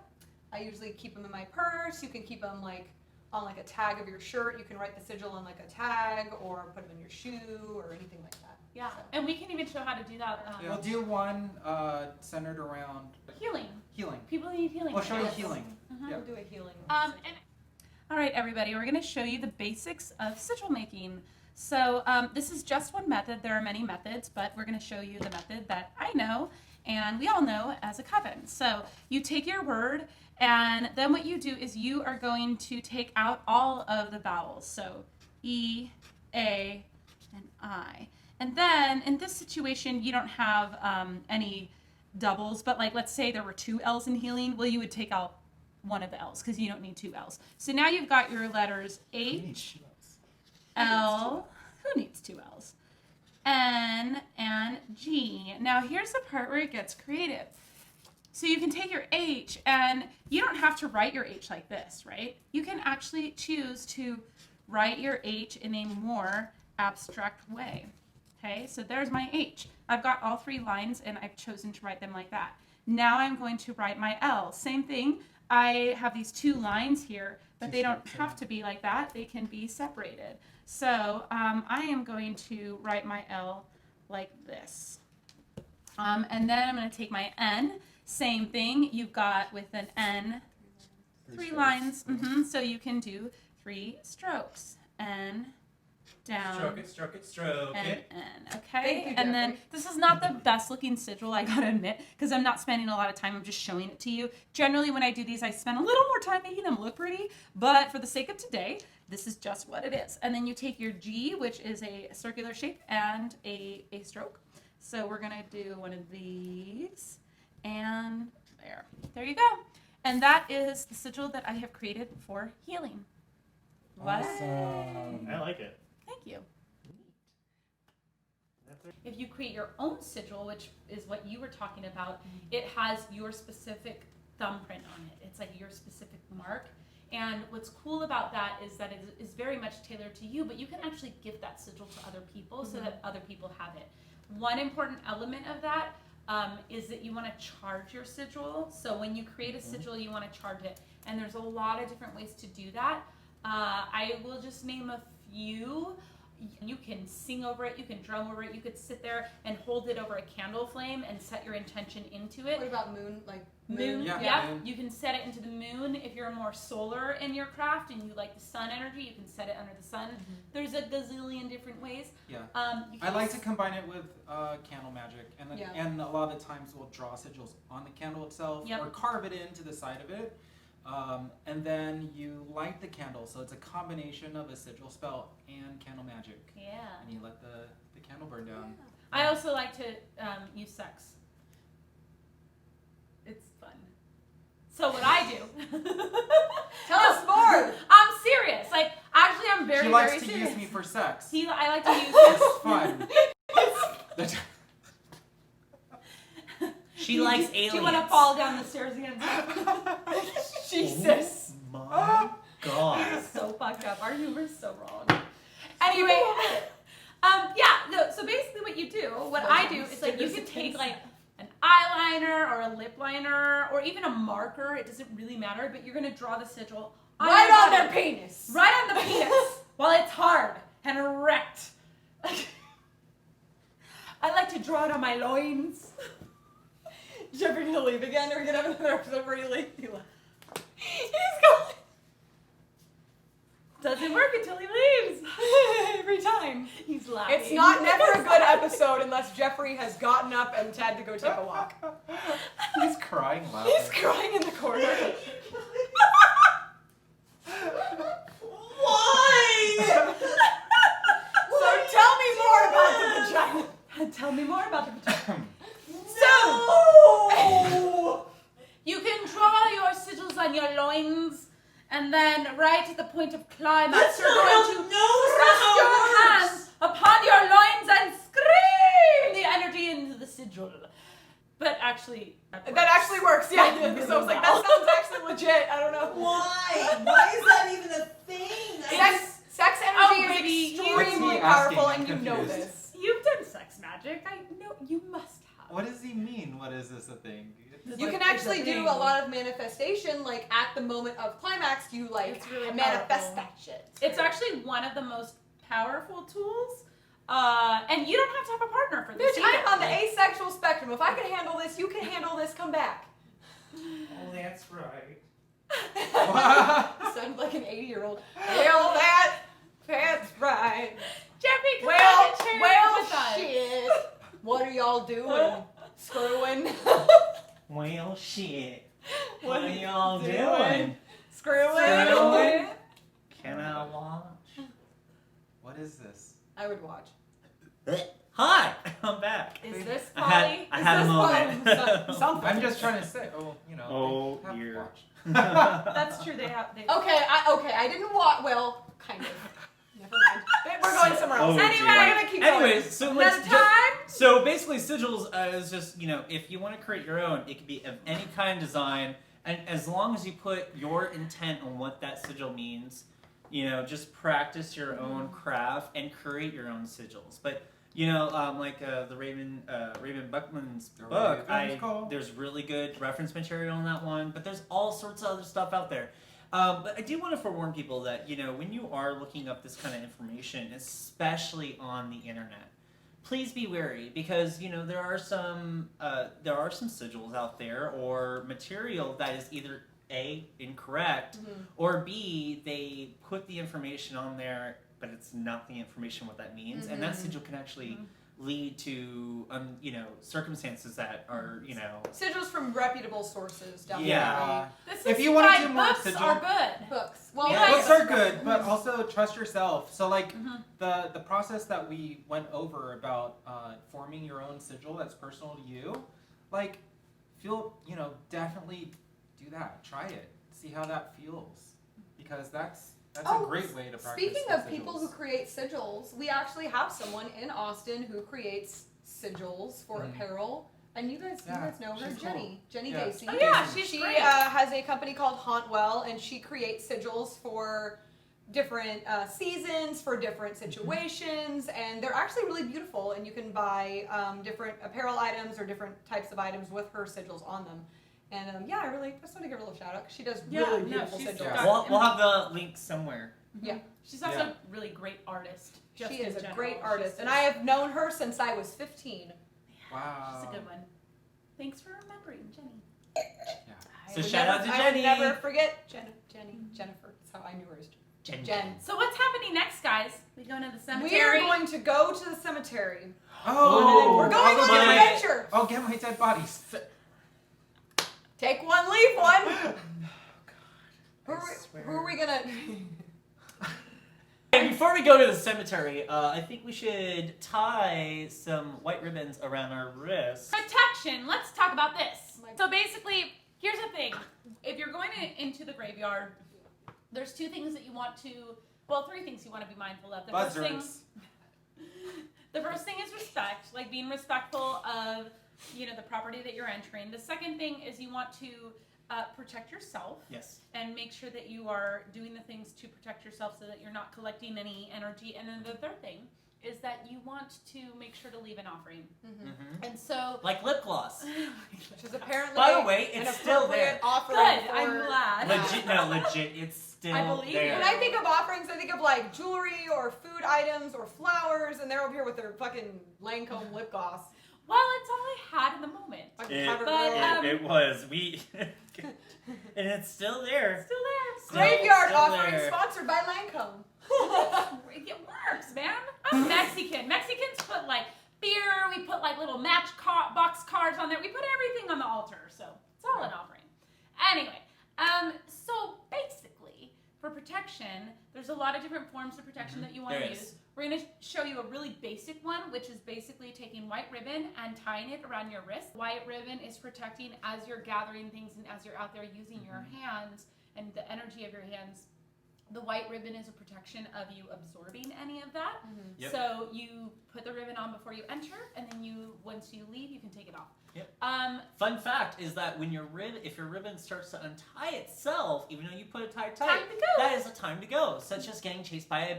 I usually keep them in my purse. You can keep them like on like a tag of your shirt. You can write the sigil on like a tag or put them in your shoe or anything like that. Yeah, So. and we can even show how to do that. We'll do one centered around Healing. healing. People need healing. We'll show you Yes. healing. Mhm. Yeah. We'll do a healing. And all right, everybody, we're going to show you the basics of sigil making. So this is just one method. There are many methods, but we're going to show you the method that I know and we all know as a coven. So you take your word, and then what you do is you are going to take out all of the vowels. So E, A, and I. And then in this situation, you don't have any doubles, but like let's say there were 2 L's in healing, well, you would take out one of the L's because you don't need 2 L's. So now you've got your letters H, L, who needs 2 L's? N, and G. Now here's the part where it gets creative. So you can take your H, and you don't have to write your H like this, right? You can actually choose to write your H in a more abstract way. Okay, so there's my H. I've got all 3 lines, and I've chosen to write them like that. Now I'm going to write my L. Same thing. I have these 2 lines here, but they don't have to be like that. They can be separated. So I am going to write my L like this. And then I'm going to take my N. Same thing. You've got with an N, 3 lines. So you can do 3 strokes. N, down, Stroke it. and N. Okay? Thank you, And then Jeffrey. this is not the best looking sigil, I gotta admit, because I'm not spending a lot of time. I'm just showing it to you. Generally, when I do these, I spend a little more time making them look pretty, but for the sake of today, this is just what it is. And then you take your G, which is a circular shape, and a stroke. So we're gonna do one of these, and there. There you go. And that is the sigil that I have created for healing. What? Awesome. I like it. Thank you. If you create your own sigil, which is what you were talking about, it has your specific thumbprint on it. It's like your specific mark. And what's cool about that is that it is very much tailored to you, but you can actually give that sigil to other people so that other people have it. One important element of that is that you want to charge your sigil. So when you create a sigil, you want to charge it. And there's a lot of different ways to do that. I will just name a few. You can sing over it, you can drum over it, you could sit there and hold it over a candle flame and set your intention into it. What about moon? Like Moon, Yeah, moon. You can set it into the moon. If you're more solar in your craft and you like the sun energy, you can set it under the sun. Mm-hmm. There's a gazillion different ways. Yeah. I like to combine it with candle magic, and a lot of the times we'll draw sigils on the candle itself or carve it into the side of it, and then you light the candle. So it's a combination of a sigil spell and candle magic. Yeah. And you let the candle burn down. Yeah. I also like to use sex. It's fun. So what I do... Tell us more! I'm serious. Like, actually, I'm very, She likes very to serious. use me for sex. I like to use It's fun. She likes aliens. Do you want to fall down the stairs again? Jesus. Oh my God. So fucked up. Our humor's so wrong. Anyway, so basically what you do, what I do is like you can take like an eyeliner or a lip liner or even a marker, it doesn't really matter, but you're gonna draw the sigil Right on their penis. Right on the penis while it's hard and erect. I like to draw it on my loins. Jeffrey gonna leave again, or we're gonna have another episode where he leaves. He's gone. Doesn't work until he leaves. Every time. He's laughing. It's not never a good episode unless Jeffrey has gotten up and had to go take a walk. He's crying loudly. He's crying in the corner. Why? So tell me more about the vagina. Tell me more about the vagina. No! You can draw your sigils on your loins, and then right at the point of climax, you're going to thrust your hands upon your loins and scream the energy into the sigil. But actually, that actually works, yeah. So I was like, that sounds actually legit. I don't know. Why? Why is that even a thing? Sex energy is extremely powerful, and you know this. You've done sex magic. I know you must have. What does he mean? What is this a thing? You can actually do a lot of manifestation, like at the moment of climax, you like really manifest powerful. that shit. It's actually one of the most powerful tools, and you don't have to have a partner for this. Bitch, I'm on the asexual spectrum. If I can handle this, you can handle this. Come back. Oh, that's right. Sounded like an 80-year-old. Well, that's right. Jeffrey, Well, with us. shit. What are y'all doing? Screwing. Well, shit. What are y'all doing? Screwing. Can I watch? What is this? I would watch. Hi, I'm back. Is this I Polly? had a moment. Something. I'm just trying to say, Oh, they have dear. watched. That's true. They have. Okay, I didn't watch. Well, kind of. Never mind. We're going somewhere else. Oh, Anyway, dear. we're gonna keep going. Anyways, so let's Another time? So basically, sigils is just, if you want to create your own, it could be of any kind of design, and as long as you put your intent on what that sigil means, just practice your own craft and create your own sigils. But like the Raven Buckman's book, there's really good reference material on that one, but there's all sorts of other stuff out there. But I do want to forewarn people that, when you are looking up this kind of information, especially on the internet, please be wary because, there are some sigils out there or material that is either A, incorrect, or B, they put the information on there, but it's not the information what that means. And that sigil can actually lead to, circumstances that are, sigils from reputable sources, definitely. Yeah. This If is you wanna why do more books sigil- are good. Books. Well, Yeah. Books are good, but also trust yourself. So like Mm-hmm. the process that we went over about forming your own sigil that's personal to you, like definitely do that. Try it. See how that feels. Because that's a great way to practice. Speaking the of people sigils. who create sigils, we actually have someone in Austin who creates sigils for apparel. And you guys know her, she's Jenny. cool. Jenny Yeah. Gacy. Oh yeah, she's She great. has a company called Hauntwell, and she creates sigils for different seasons, for different situations, and they're actually really beautiful. And you can buy different apparel items or different types of items with her sigils on them. And I just want to give her a little shout out because she does really beautiful she's sigils. got- We'll have the link somewhere. Yeah. She's also a really great artist. Just She is in a general. great She's artist, just- and I have known her since I was 15. Wow. She's a good one. Thanks for remembering, Jenny. Yeah. So shout out to I Jenny. would never forget Jennifer. That's how I knew her as Jen. So what's happening next, guys? We going to the cemetery? We are going to go to the cemetery. Oh, We're going I'll on go an get my- adventure. I'll get my dead bodies. Take one, leave one. Who swear. are we gonna? And before we go to the cemetery, I think we should tie some white ribbons around our wrists. Protection. Let's talk about this. My- So basically, here's the thing. If you're going into the graveyard, there's two things that you want to, well, three things you want to be mindful of. Buzzards. The first thing is respect, like being respectful of, the property that you're entering. The second thing is you want to protect yourself. Yes. And make sure that you are doing the things to protect yourself so that you're not collecting any energy. And then the third thing is that you want to make sure to leave an offering. Mm-hmm. And so, Like lip gloss. Which is apparently. By the way, an it's still there. appropriate offering good, for- I'm glad. Legit, it's still I believe there. you. When I think of offerings, I think of like jewelry or food items or flowers, and they're over here with their fucking Lancome lip gloss. Well, it's all I had in the moment. Fucking cover but, girl. It was. And it's still there. Still there. Graveyard still offering there. sponsored by Lancome. It works, man. I'm Mexican. Mexicans put like beer. We put like little box cards on there. We put everything on the altar, so it's all an offering. Anyway, so basically, for protection, there's a lot of different forms of protection that you want to There use. is. We're going to show you a really basic one, which is basically taking white ribbon and tying it around your wrist. White ribbon is protecting as you're gathering things and as you're out there using your hands and the energy of your hands. The white ribbon is a protection of you absorbing any of that. Yep. So you put the ribbon on before you enter, and then once you leave, you can take it off. Yep. Fun fact is that when if your ribbon starts to untie itself, even though you put it tight, Time to go. that is a time to go, such as getting chased by a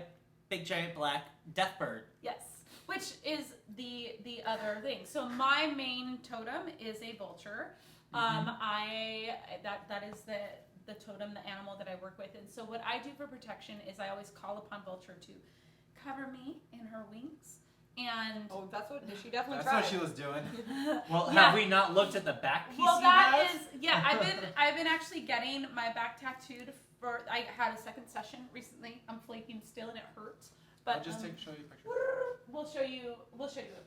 big giant black death bird. Yes, which is the other thing. So my main totem is a vulture. That is the totem, the animal that I work with. And so what I do for protection is I always call upon Vulture to cover me in her wings. And Oh, that's what she definitely That's tried. what she was doing. Well, Yeah. have we not looked at the back piece well, you that have? is I've been actually getting my back tattooed for. I had a second session recently. I'm flaking still and it hurts. But I'll just show you a picture. we'll show you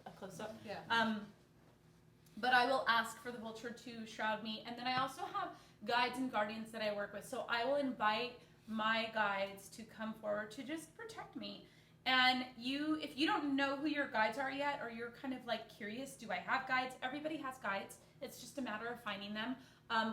a close up. Yeah. But I will ask for the vulture to shroud me, and then I also have guides and guardians that I work with. So I will invite my guides to come forward to just protect me. And if you don't know who your guides are yet, or you're kind of like curious, do I have guides? Everybody has guides. It's just a matter of finding them.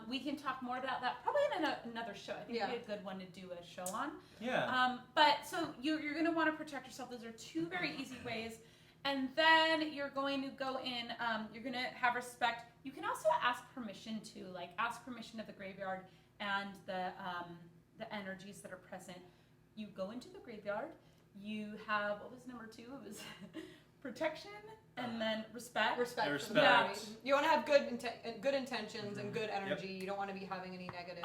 We can talk more about that probably in another show. I think it'd be a good one to do a show on. Yeah. But so you're going to want to protect yourself. Those are two very easy ways. And then you're going to go in, you're going to have respect. You can also ask permission ask permission of the graveyard and the energies that are present. You go into the graveyard. You have, what was number 2? It was protection and then respect. Respect. For the Respect. community. You want to have good intentions and good energy. You don't want to be having any negative.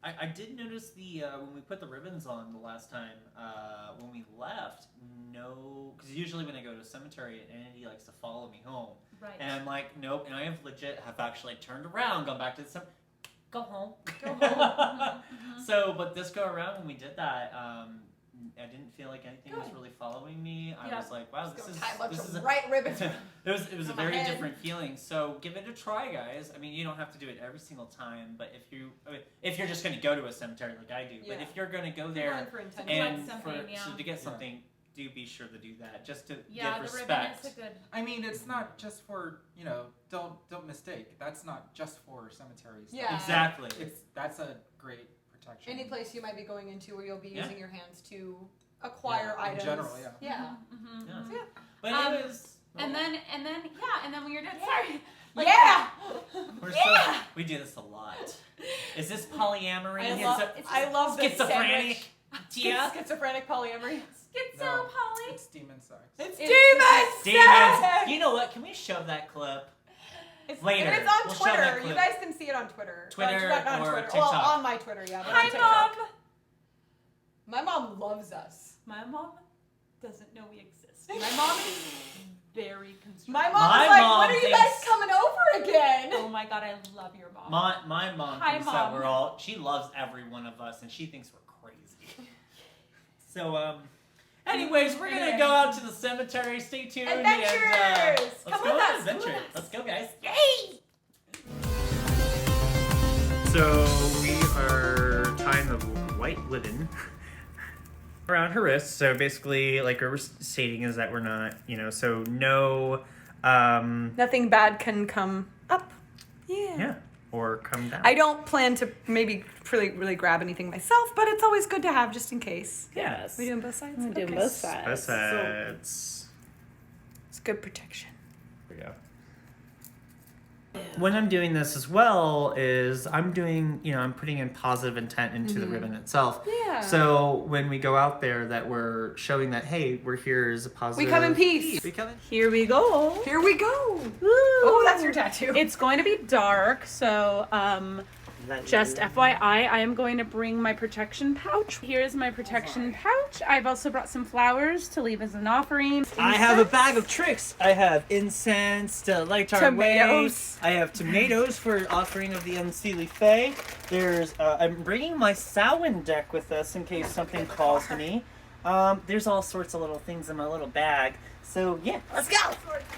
I did notice when we put the ribbons on the last time, when we left, because usually when I go to a cemetery, an entity likes to follow me home. Right. And I'm like, nope, and I have actually turned around, gone back to the cemetery, go home. Go home. So, but this go around when we did that, I didn't feel like anything was Good. really following me. I Yeah. was like, wow, Just this go tie a bunch is of right ribbons. it was a on my very head. different feeling. So give it a try, guys. I mean, you don't have to do it every single time, but if you're just going to go to a cemetery like I do, but Yeah. if you're going to go You're there going for intention. and something, so to get something, do be sure to do that, just to Yeah, give the ribbon respect. is a good. I mean, it's not just for, don't mistake. That's not just for cemeteries. Yeah. Exactly. That's a great protection. Any place you might be going into where you'll be Yeah. using your hands to acquire in items. general, yeah. Yeah. Mm-hmm. Yeah. Yeah. But Um, anyways, And then when you're done, sorry. Yeah. we do this a lot. Is this polyamory? I love the schizophrenic. Yeah. Schizophrenic polyamory. Schizo No. poly. It's demon sex. It's It's- Demons. You know what? Can we shove that clip? Later. It's on We'll show that Twitter. clip. You guys can see it on Twitter. Twitter Not on or Twitter. TikTok. Well, on my Twitter, yeah. But Hi, on TikTok. Mom. My mom loves us. My mom doesn't know we exist. My mom is very concerned. My mom's My like, mom when are you thinks- guys coming over again? Oh my god, I love your mom. My mom Hi, thinks Mom. that we're all. She loves every one of us, and she thinks we're crazy. So anyways, we're gonna go out to the cemetery. Stay tuned. Adventures! And, let's Come go with on us, an come with adventure. us. Let's go, guys. Yay! So we are tying the white ribbon around her wrist. So basically, like we were stating, is that we're not, so no, Nothing bad can come up. yeah, or come down. I don't plan to maybe really grab anything myself, but it's always good to have just in case. Yes. We doing both sides? I'm doing Okay. both sides. Both sides. It's good protection. There we go. When I'm doing this as well is I'm doing, I'm putting in positive intent into the ribbon itself. Yeah. So when we go out there that we're showing that, hey, we're here as a positive. We come in peace. We come in. Here we go. Here we go. Oh, that's your tattoo. It's going to be dark, so just FYI, I am going to bring my protection pouch. Here's my protection pouch. I've also brought some flowers to leave as an offering. I have a bag of tricks. I have incense to light our way. Tomatoes. I have tomatoes for offering of the unseelie fae. There's I'm bringing my Samhain deck with us in case something calls to me. There's all sorts of little things in my little bag. So yeah, let's go.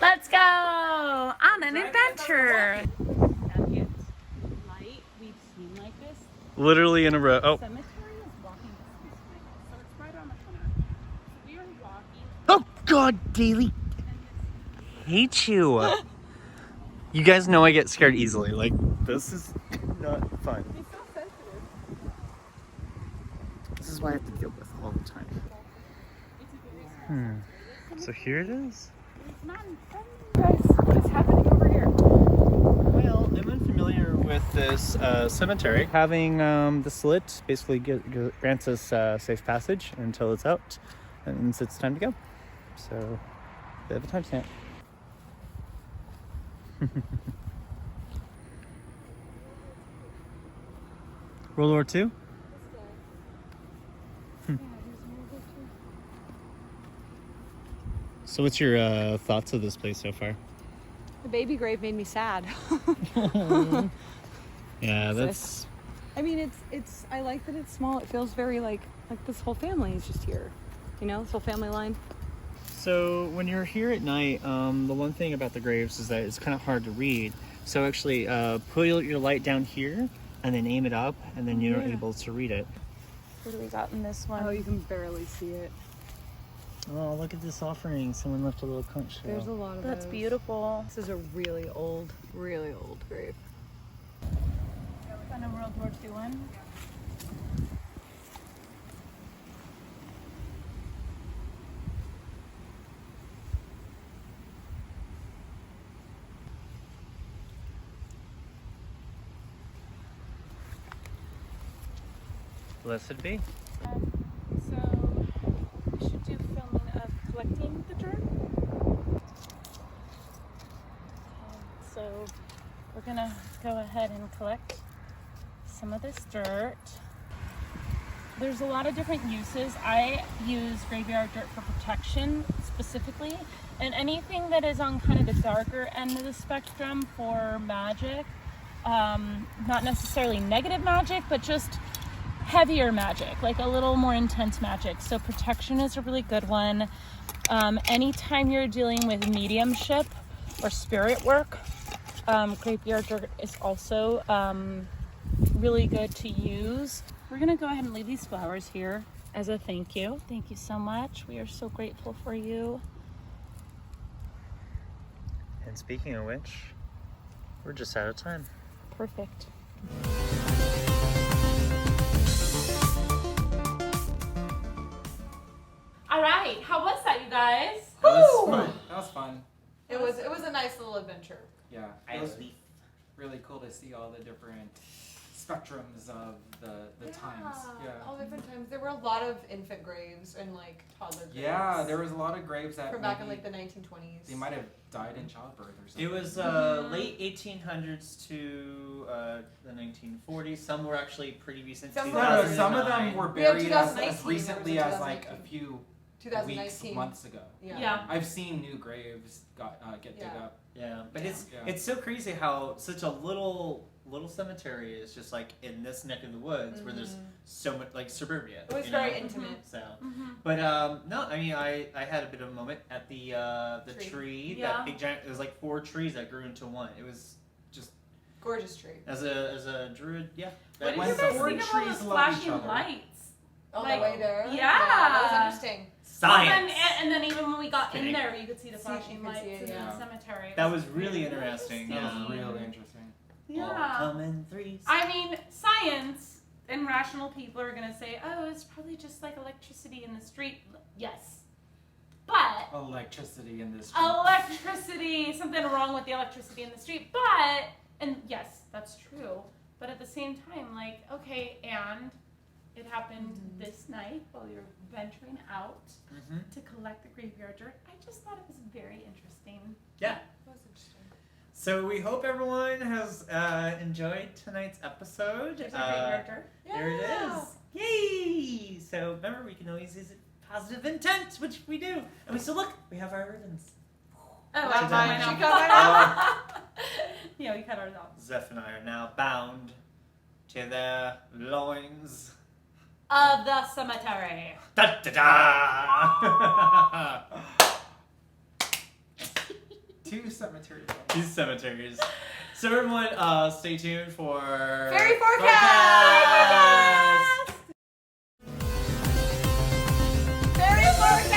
Let's go on an adventure. Light we've seen like this. Literally in a row. Oh. Cemetery is walking distance from my house, so it's right around the corner. So we are walking. Oh God, Daily. Hate you. You guys know I get scared easily. Like this is not fun. He's so sensitive. This is what I have to deal with all the time. So here it is. It's not in front of you guys. What's happening over here? Well, I'm unfamiliar with this cemetery. Having the slit basically grants us safe passage until it's out, and it's time to go. So, bit of a timestamp. World War II? So what's your thoughts of this place so far? The baby grave made me sad. Yeah, that's... I mean, it's. I like that it's small. It feels very like this whole family is just here. This whole family line. So when you're here at night, the one thing about the graves is that it's kind of hard to read. So actually, put your light down here and then aim it up, and then you're able to read it. What do we got in this one? Oh, you can barely see it. Oh, look at this offering. Someone left a little conch shell. There's a lot of That's those. beautiful. This is a really old grave. On a World War II one. Blessed be. So we should do filming of collecting the dirt. Okay, so we're gonna go ahead and collect some of this dirt. There's a lot of different uses. I use graveyard dirt for protection specifically, and anything that is on kind of the darker end of the spectrum for magic. Not necessarily negative magic, but just heavier magic, like a little more intense magic. So protection is a really good one. Anytime you're dealing with mediumship or spirit work, graveyard dirt is also really good to use. We're gonna go ahead and leave these flowers here as a thank you. Thank you so much. We are so grateful for you. And speaking of which, we're just out of time. Perfect. All right, how was that, you guys? That was fun. That was fun. It was a nice little adventure. Yeah. It was really cool to see all the different spectrums of the times. Yeah. All different times. There were a lot of infant graves and like toddler graves. Yeah, there was a lot of graves that from back in maybe like the 1920s. they might have died in childbirth or something. It was late 1800s to the 1940s. Some were actually pretty recent. Some No, were- some of them 2009. were We have buried as 2019, recently there was a as like a 2019. few weeks, 2019. months ago. Yeah. I've seen new graves get dug Yeah. up. Yeah, but Yeah. it's so crazy how such a little cemetery is just like in this neck of the woods where there's so much like suburbia. It was you very know? intimate. So, Mm-hmm. but no, I mean I had a bit of a moment at the tree. Yeah. That big giant. It was like 4 trees that grew into one. It was just Gorgeous tree. as a druid, yeah. What that do When you was guys four think of all trees those love each flashing other. lights? On Like, the way there. yeah. That was interesting. science. And then even when we got in Kidding. there, you could see the See, flashing you could lights see it, in yeah. the cemetery. It That was very really interesting. That Yeah. was really interesting. All Yeah. come in threes. I mean, science and rational people are going to say, oh, it's probably just like electricity in the street. Yes. But Electricity in this. electricity, something wrong with the electricity in the street. But, and yes, that's true. But at the same time, like, okay, and it happened this night while you're venturing out Mm-hmm. to collect the graveyard dirt. I just thought it was very interesting. Yeah. That was interesting. So we hope everyone has enjoyed tonight's episode. There's our graveyard dirt. There it is. Yay! So remember, we can always use it positive intent, which we do. And we still look, we have our ribbons. Oh, Not I mine. know. She cut mine off. Yeah, we cut ours off. Zeph and I are now bound to their loins. Of the cemetery. Da da da! 2 cemeteries. These cemeteries. So everyone, stay tuned for Fairy Forecast! Fairy Forecast!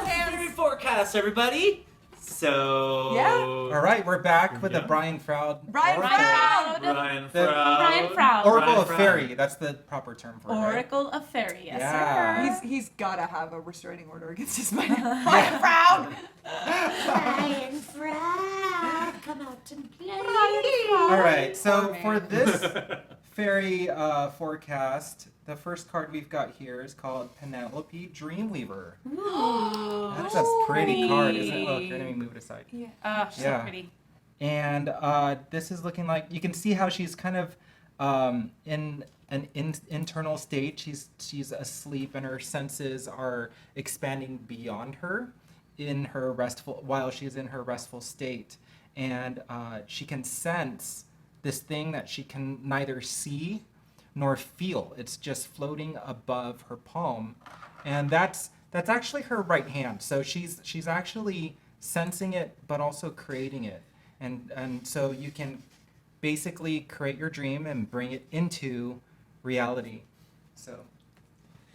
Fairy forecast, everybody. So Yeah. All right, we're back with the Yeah. Brian Froud. Brian Oracle. Froud. Brian The- Froud. Brian Froud. Oracle Brian of Froud. Fairy. That's the proper term for it. Right? Oracle of Fairy, yes, Yeah. sir. He's gotta have a restraining order against his mind. Brian Froud! Brian Froud, come out and play. All right, so Poor for man. this fairy forecast, the first card we've got here is called Penelope Dreamweaver. Ooh, That's a pretty card, isn't it? Look, here, let me move it aside. she's Yeah. so pretty. And this is looking like, you can see how she's kind of in an internal state. She's asleep and her senses are expanding beyond her while she's in her restful state. And she can sense this thing that she can neither see nor feel. It's just floating above her palm. And that's actually her right hand. So she's actually sensing it but also creating it. And so you can basically create your dream and bring it into reality. So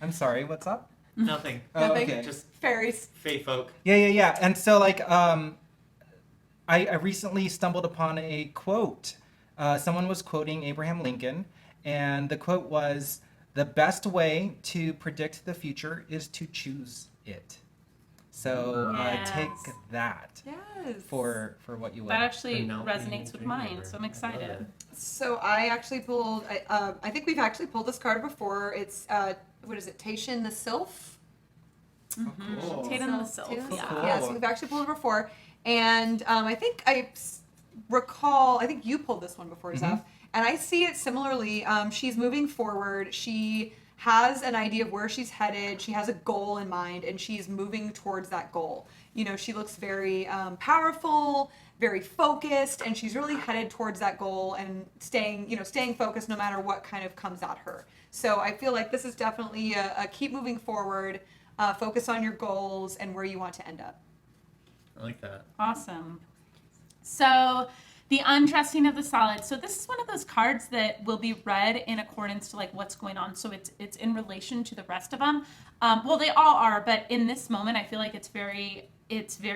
I'm sorry, what's up? Nothing. Oh, Nothing. okay. Just Fairies. fae folk. Yeah. And so like I recently stumbled upon a quote. Someone was quoting Abraham Lincoln, and the quote was, "The best way to predict the future is to choose it." So Yes. take that Yes. for what you will. That actually Penelope resonates with mine, so I'm excited. So I actually pulled, I think we've actually pulled this card before. It's, what is it, Taishan the Sylph? Cool. Tatum the Sylph, Tatum the yeah. Sylph. Yeah, so we've actually pulled it before. And I think I recall, I think you pulled this one before, Zeph. And I see it similarly. She's moving forward. She has an idea of where she's headed. She has a goal in mind, and she's moving towards that goal. You know, she looks very powerful, very focused, and she's really headed towards that goal and staying focused no matter what kind of comes at her. So I feel like this is definitely a keep moving forward, focus on your goals and where you want to end up. I like that. Awesome. So the undressing of the solid. So this is one of those cards that will be read in accordance to like what's going on. So it's in relation to the rest of them. Well, they all are, but in this moment, I feel like it's very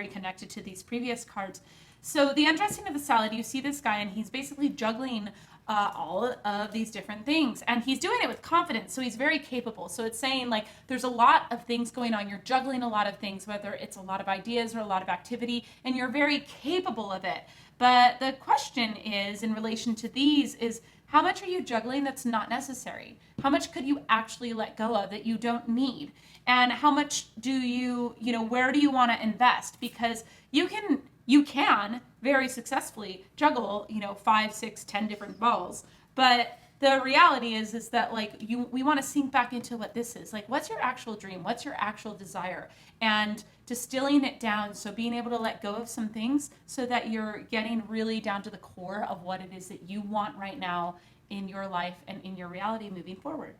connected to these previous cards. So the undressing of the solid, you see this guy and he's basically juggling all of these different things, and he's doing it with confidence, so he's very capable. So it's saying like there's a lot of things going on, you're juggling a lot of things, whether it's a lot of ideas or a lot of activity, and you're very capable of it. But the question is, in relation to these, is how much are you juggling that's not necessary? How much could you actually let go of that you don't need? And how much do you, where do you want to invest? Because you can very successfully juggle, 5, 6, 10 different balls. But the reality is that we want to sink back into what this is. Like, what's your actual dream? What's your actual desire? And distilling it down, so being able to let go of some things so that you're getting really down to the core of what it is that you want right now in your life and in your reality moving forward.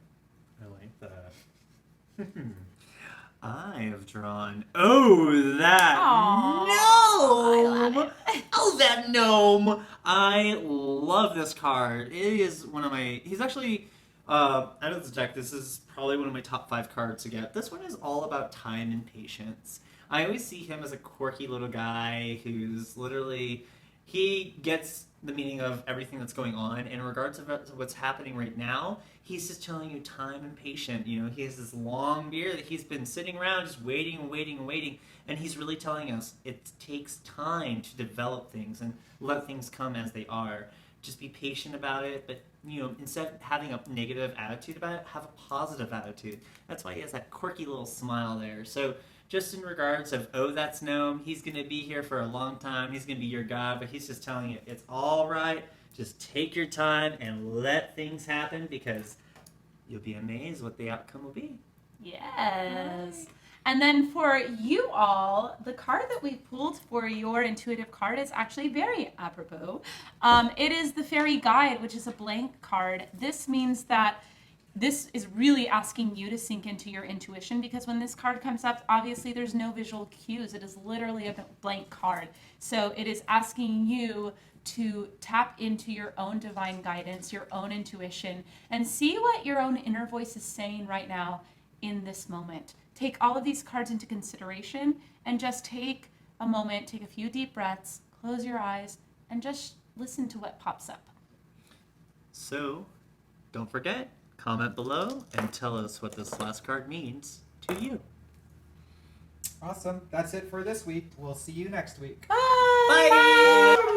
I like that. I have drawn. Oh, that Aww, gnome! Oh, that gnome! I love this card. It is one of my. He's actually out of this deck. This is probably one of my top 5 cards to get. This one is all about time and patience. I always see him as a quirky little guy who's literally. He gets the meaning of everything that's going on. In regards to what's happening right now, he's just telling you time and patience. He has this long beard that he's been sitting around just waiting and waiting and waiting. And he's really telling us it takes time to develop things and let things come as they are. Just be patient about it, but instead of having a negative attitude about it, have a positive attitude. That's why he has that quirky little smile there. So just in regards of, that's Gnome, he's going to be here for a long time, he's going to be your god, but he's just telling you, it's all right, just take your time and let things happen, because you'll be amazed what the outcome will be. Yes. And then for you all, the card that we pulled for your intuitive card is actually very apropos. It is the Fairy Guide, which is a blank card. This means that this is really asking you to sink into your intuition, because when this card comes up, obviously there's no visual cues. It is literally a blank card. So it is asking you to tap into your own divine guidance, your own intuition, and see what your own inner voice is saying right now in this moment. Take all of these cards into consideration and just take a moment, take a few deep breaths, close your eyes, and just listen to what pops up. So, don't forget, comment below and tell us what this last card means to you. Awesome. That's it for this week. We'll see you next week. Bye! Bye!